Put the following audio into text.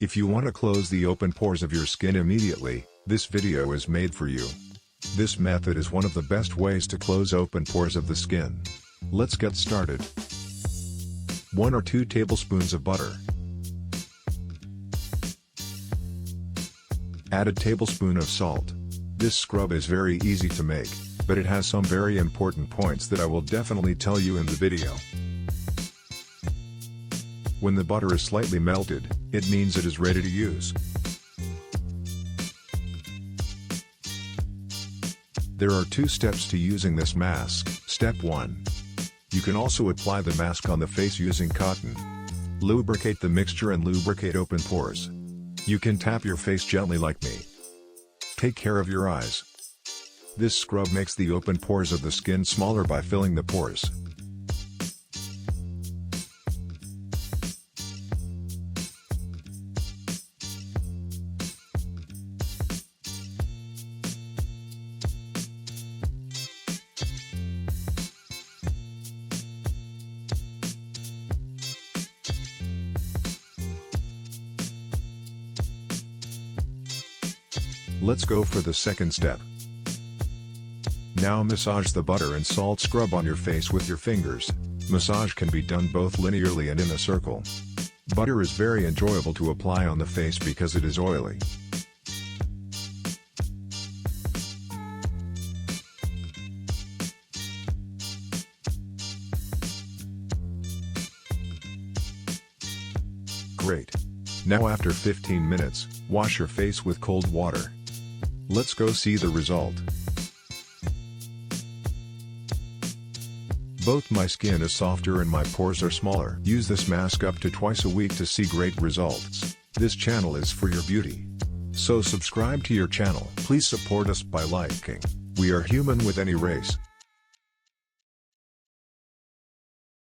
If you want to close the open pores of your skin immediately, this video is made for you. This method is one of the best ways to close open pores of the skin. Let's get started. 1 or 2 tablespoons of butter. Add a tablespoon of salt. This scrub is very easy to make, but it has some very important points that I will definitely tell you in the video. When the butter is slightly melted, it means it is ready to use. There are 2 steps to using this mask. Step 1. You can also apply the mask on the face using cotton. Lubricate the mixture and lubricate open pores. You can tap your face gently like me. Take care of your eyes. This scrub makes the open pores of the skin smaller by filling the pores. Let's go for the second step. Now massage the butter and salt scrub on your face with your fingers. Massage can be done both linearly and in a circle. Butter is very enjoyable to apply on the face because it is oily. Great. Now after 15 minutes, wash your face with cold water. Let's go see the result. Both my skin is softer and my pores are smaller. Use this mask up to twice a week to see great results. This channel is for your beauty. So subscribe to your channel. Please support us by liking. We are human with any race.